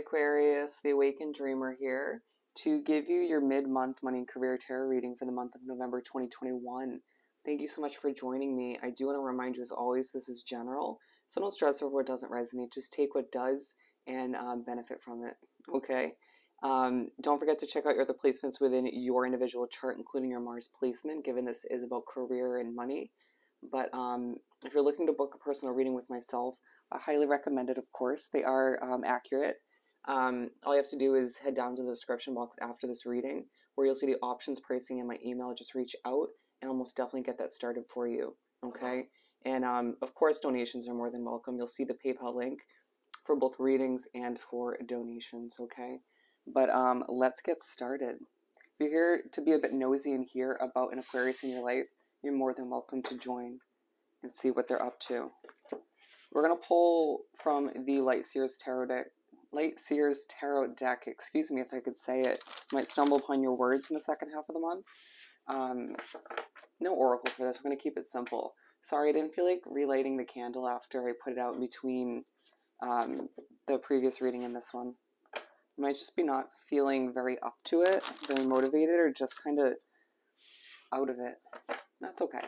Aquarius, the Awakened Dreamer here to give you your mid-month money and career tarot reading for the month of November 2021. Thank you so much for joining me. I do want to remind you, as always, this is general, so don't stress over what doesn't resonate. Just take what does and benefit from it, okay? Don't forget to check out your other placements within your individual chart, including your Mars placement, given this is about career and money. But if you're looking to book a personal reading with myself, I highly recommend it, of course. They are accurate. All you have to do is head down to the description box after this reading, where you'll see the options, pricing, and my email. Just reach out, and I'll most definitely get that started for you, okay? And of course, donations are more than welcome. You'll see the PayPal link for both readings and for donations, okay? But let's get started. If you're here to be a bit nosy and hear about an Aquarius in your life, you're more than welcome to join and see what they're up to. We're going to pull from the Light Seers Tarot deck, excuse me if I could say it. Might stumble upon your words in the second half of the month. No oracle for this. We're going to keep it simple. Sorry, I didn't feel like relighting the candle after I put it out in between the previous reading and this one. You might just be not feeling very up to it, very motivated, or just kind of out of it. That's okay.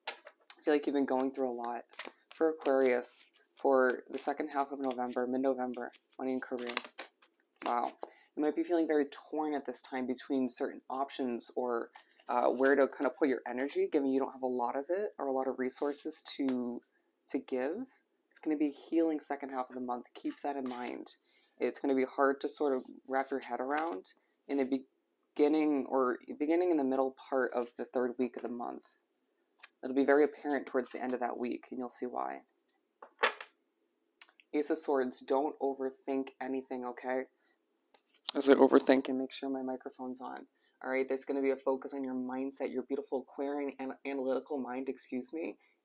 I feel like you've been going through a lot. For Aquarius, for the second half of November, mid-November, money and career. Wow. You might be feeling very torn at this time between certain options or where to kind of put your energy, given you don't have a lot of it or a lot of resources to give. It's going to be a healing second half of the month. Keep that in mind. It's going to be hard to sort of wrap your head around in the beginning in the middle part of the third week of the month. It'll be very apparent towards the end of that week, and you'll see why. Ace of Swords, don't overthink anything, okay? As I overthink and make sure my microphone's on. All right, there's going to be a focus on your mindset, your beautiful Aquarian and analytical mind,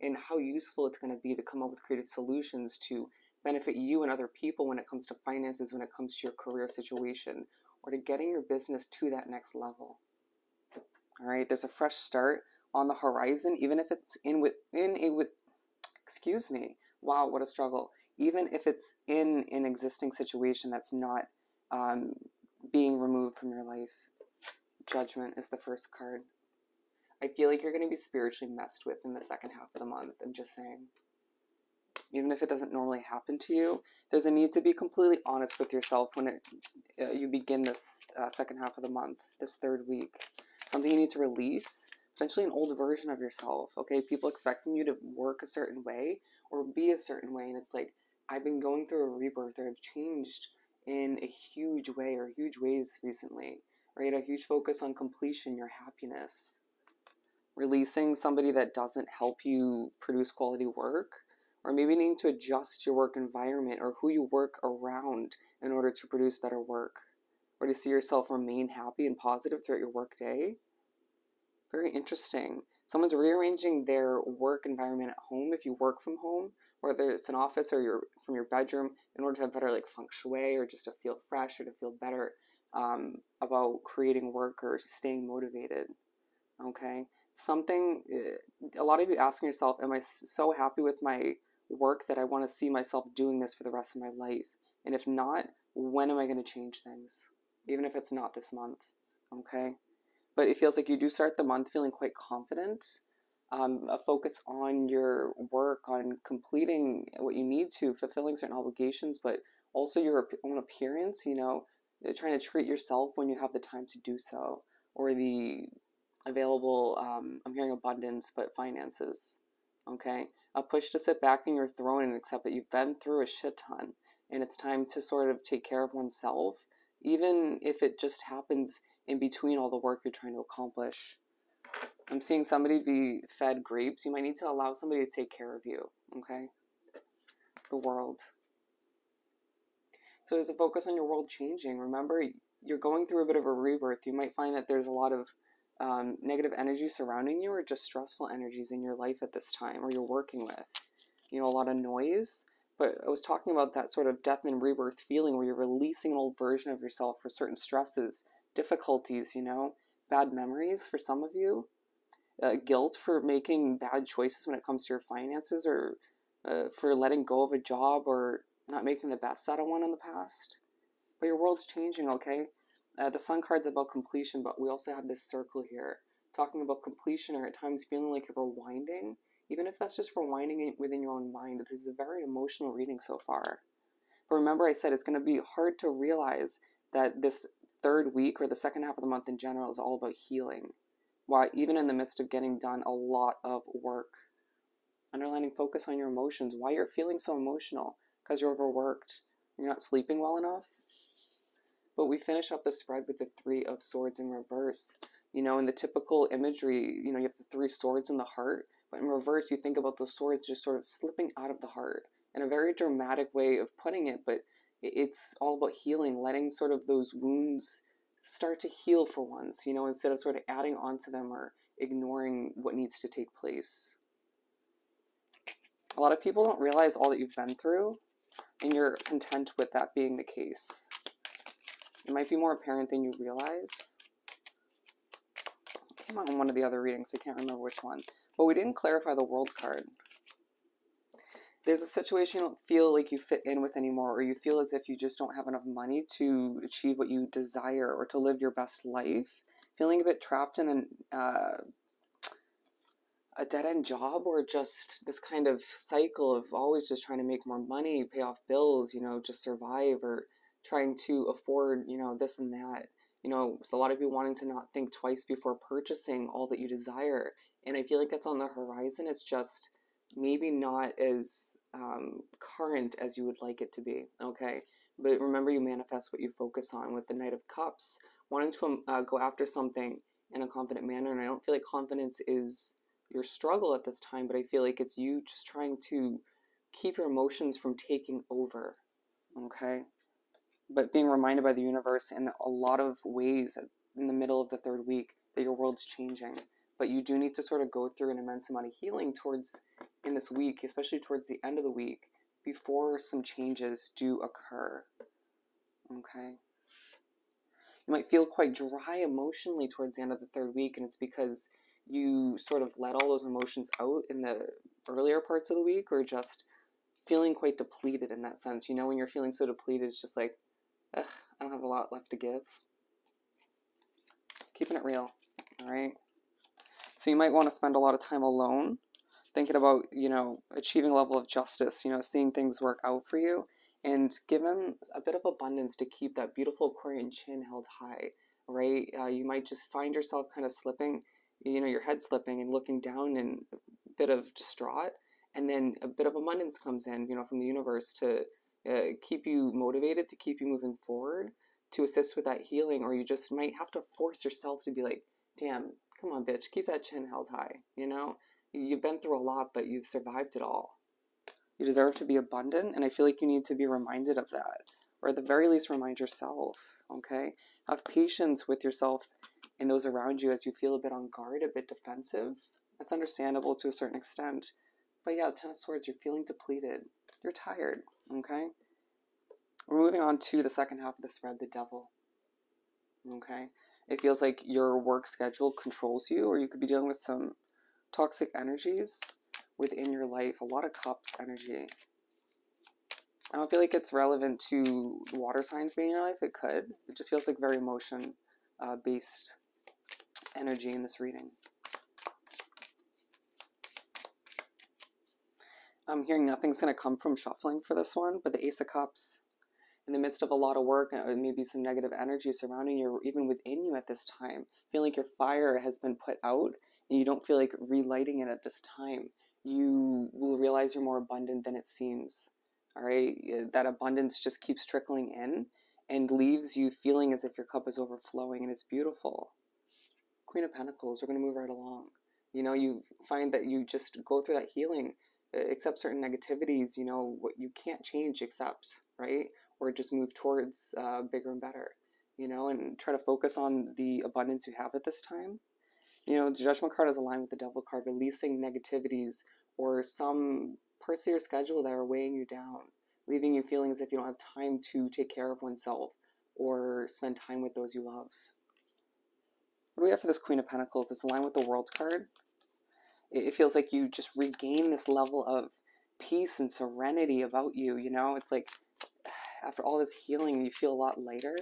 and how useful it's going to be to come up with creative solutions to benefit you and other people when it comes to finances, when it comes to your career situation, or to getting your business to that next level. All right, there's a fresh start on the horizon, even if it's excuse me, wow, what a struggle. Even if it's in an existing situation that's not being removed from your life. Judgment is the first card. I feel like you're going to be spiritually messed with in the second half of the month. I'm just saying. Even if it doesn't normally happen to you, there's a need to be completely honest with yourself when you begin this second half of the month, this third week. Something you need to release. Potentially an old version of yourself, okay? People expecting you to work a certain way or be a certain way, and it's like, I've been going through a rebirth, or I've changed in a huge way or huge ways recently, right? A huge focus on completion, your happiness. Releasing somebody that doesn't help you produce quality work, or maybe needing to adjust your work environment or who you work around in order to produce better work, or to see yourself remain happy and positive throughout your work day. Very interesting. Someone's rearranging their work environment at home, if you work from home, whether it's an office or you're from your bedroom, in order to have better like feng shui, or just to feel fresh or to feel better about creating work or staying motivated. Okay? Something, a lot of you asking yourself, am I so happy with my work that I want to see myself doing this for the rest of my life? And if not, when am I going to change things? Even if it's not this month. Okay? But it feels like you do start the month feeling quite confident, a focus on your work, on completing what you need to, fulfilling certain obligations, but also your own appearance, you know, trying to treat yourself when you have the time to do so, or the available, I'm hearing abundance, but finances, okay? A push to sit back in your throne and accept that you've been through a shit ton, and it's time to sort of take care of oneself, even if it just happens in between all the work you're trying to accomplish. I'm seeing somebody be fed grapes. You might need to allow somebody to take care of you, okay? The world. So there's a focus on your world changing. Remember, you're going through a bit of a rebirth. You might find that there's a lot of negative energy surrounding you, or just stressful energies in your life at this time, or you're working with. You know, a lot of noise. But I was talking about that sort of death and rebirth feeling where you're releasing an old version of yourself for certain stresses, difficulties, you know, bad memories for some of you, guilt for making bad choices when it comes to your finances, or for letting go of a job or not making the best out of one in the past. But your world's changing, okay? The Sun card's about completion, but we also have this circle here talking about completion, or at times feeling like you're rewinding. Even if that's just rewinding within your own mind, this is a very emotional reading so far. But remember, I said it's going to be hard to realize that this third week, or the second half of the month in general, is all about healing. Why, even in the midst of getting done a lot of work. Underlining focus on your emotions. Why you're feeling so emotional? Because you're overworked. You're not sleeping well enough. But we finish up the spread with the Three of Swords in reverse. You know, in the typical imagery, you know, you have the three swords in the heart. But in reverse, you think about those swords just sort of slipping out of the heart. In a very dramatic way of putting it, but it's all about healing, letting sort of those wounds start to heal for once, you know, instead of sort of adding on to them or ignoring what needs to take place. A lot of people don't realize all that you've been through, and you're content with that being the case. It might be more apparent than you realize. It came out in one of the other readings, I can't remember which one. But we didn't clarify the World card. There's a situation you don't feel like you fit in with anymore, or you feel as if you just don't have enough money to achieve what you desire or to live your best life. Feeling a bit trapped in a dead-end job, or just this kind of cycle of always just trying to make more money, pay off bills, you know, just survive, or trying to afford, you know, this and that. You know, so a lot of you wanting to not think twice before purchasing all that you desire. And I feel like that's on the horizon. It's just maybe not as current as you would like it to be, okay? But remember, you manifest what you focus on with the Knight of Cups, wanting to go after something in a confident manner. And I don't feel like confidence is your struggle at this time, but I feel like it's you just trying to keep your emotions from taking over, okay? But being reminded by the universe in a lot of ways in the middle of the third week that your world's changing. But you do need to sort of go through an immense amount of healing in this week, especially towards the end of the week, before some changes do occur, okay? You might feel quite dry emotionally towards the end of the third week, and it's because you sort of let all those emotions out in the earlier parts of the week, or just feeling quite depleted in that sense. You know, when you're feeling so depleted, it's just like, ugh, I don't have a lot left to give. Keeping it real, all right? So you might want to spend a lot of time alone, thinking about, you know, achieving a level of justice, you know, seeing things work out for you, and given a bit of abundance to keep that beautiful Aquarian chin held high, right? You might just find yourself kind of slipping, you know, your head slipping and looking down and a bit of distraught, and then a bit of abundance comes in, you know, from the universe to keep you motivated, to keep you moving forward, to assist with that healing. Or you just might have to force yourself to be like, damn, come on, bitch, keep that chin held high, you know? You've been through a lot, but you've survived it all. You deserve to be abundant, and I feel like you need to be reminded of that. Or at the very least, remind yourself, okay? Have patience with yourself and those around you as you feel a bit on guard, a bit defensive. That's understandable to a certain extent. But yeah, Ten of Swords, you're feeling depleted. You're tired, okay? We're moving on to the second half of the spread, the Devil, okay? It feels like your work schedule controls you, or you could be dealing with some toxic energies within your life. A lot of Cups energy. I don't feel like it's relevant to water signs being in your life. It could. It just feels like very emotion based energy in this reading. I'm hearing nothing's going to come from shuffling for this one, but the Ace of Cups, in the midst of a lot of work and maybe some negative energy surrounding you, or even within you at this time, feeling like your fire has been put out and you don't feel like relighting it at this time, you will realize you're more abundant than it seems. All right, that abundance just keeps trickling in and leaves you feeling as if your cup is overflowing, and it's beautiful. Queen of Pentacles, we're going to move right along. You know, you find that you just go through that healing, accept certain negativities, you know, what you can't change, accept, right? Or just move towards bigger and better, you know, and try to focus on the abundance you have at this time. You know, the Judgment card is aligned with the Devil card, releasing negativities or some parts of your schedule that are weighing you down, leaving you feeling as if you don't have time to take care of oneself or spend time with those you love. What do we have for this Queen of Pentacles? It's aligned with the World card. It feels like you just regain this level of peace and serenity about you, you know? It's like after all this healing, you feel a lot lighter,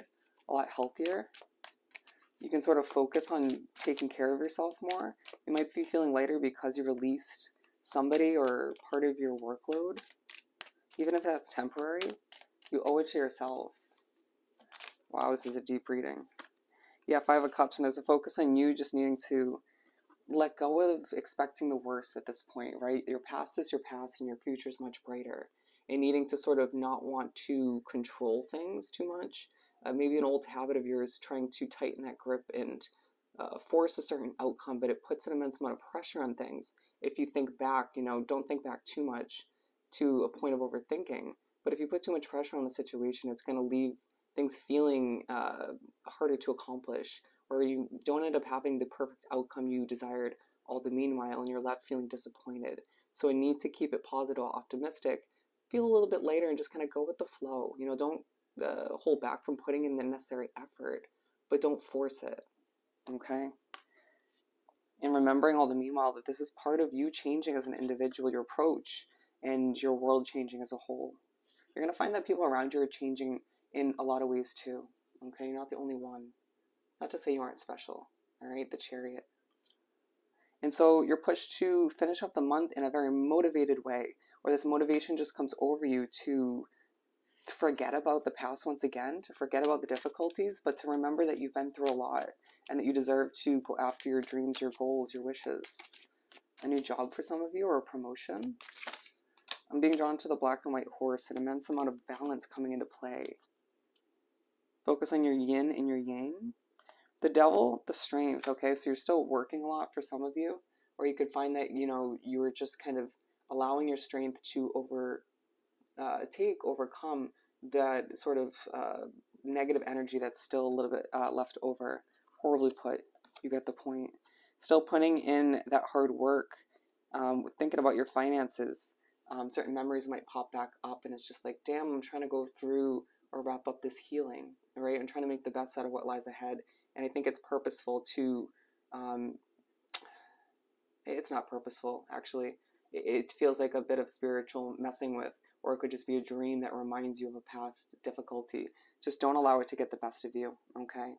a lot healthier. You can sort of focus on taking care of yourself more. You might be feeling lighter because you released somebody or part of your workload. Even if that's temporary, you owe it to yourself. Wow, this is a deep reading. Yeah, Five of Cups, and there's a focus on you just needing to let go of expecting the worst at this point, right? Your past is your past and your future is much brighter. And needing to sort of not want to control things too much. Maybe an old habit of yours trying to tighten that grip and force a certain outcome, but it puts an immense amount of pressure on things. If you think back, you know, don't think back too much to a point of overthinking. But if you put too much pressure on the situation, it's going to leave things feeling harder to accomplish, or you don't end up having the perfect outcome you desired all the meanwhile, and you're left feeling disappointed. So I need to keep it positive, optimistic, feel a little bit later, and just kind of go with the flow. You know, don't hold back from putting in the necessary effort, but don't force it, okay? And remembering all the meanwhile that this is part of you changing as an individual, your approach, and your world changing as a whole. You're going to find that people around you are changing in a lot of ways too, okay? You're not the only one. Not to say you aren't special, all right? The Chariot. And so you're pushed to finish up the month in a very motivated way, or this motivation just comes over you to forget about the past once again, to forget about the difficulties, but to remember that you've been through a lot and that you deserve to go after your dreams, your goals, your wishes. A new job for some of you, or a promotion. I'm being drawn to the black and white horse, an immense amount of balance coming into play. Focus on your yin and your yang. The Devil, the strength, okay? So you're still working a lot for some of you, or you could find that, you know, you were just kind of allowing your strength to overcome that sort of negative energy that's still a little bit left over. Horribly put. You get the point. Still putting in that hard work, thinking about your finances. Certain memories might pop back up, and it's just like, damn, I'm trying to go through or wrap up this healing, right? I'm trying to make the best out of what lies ahead. And I think it's purposeful to, it's not purposeful, actually. It feels like a bit of spiritual messing with, or it could just be a dream that reminds you of a past difficulty. Just don't allow it to get the best of you, okay?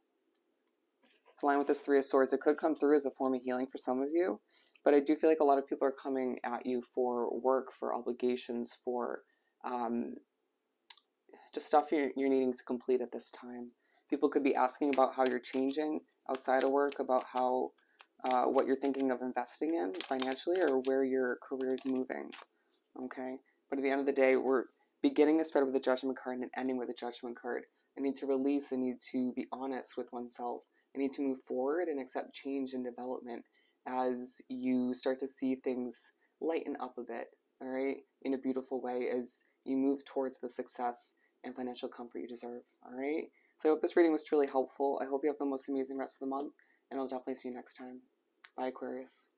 It's aligned with this Three of Swords. It could come through as a form of healing for some of you, but I do feel like a lot of people are coming at you for work, for obligations, for just stuff you're needing to complete at this time. People could be asking about how you're changing outside of work, about how what you're thinking of investing in financially, or where your career is moving, okay? But at the end of the day, we're beginning this spread with a Judgment card and ending with a Judgment card. I need to release, I need to be honest with oneself. I need to move forward and accept change and development as you start to see things lighten up a bit, all right? In a beautiful way as you move towards the success and financial comfort you deserve, all right? So I hope this reading was truly helpful. I hope you have the most amazing rest of the month, and I'll definitely see you next time. Bye, Aquarius.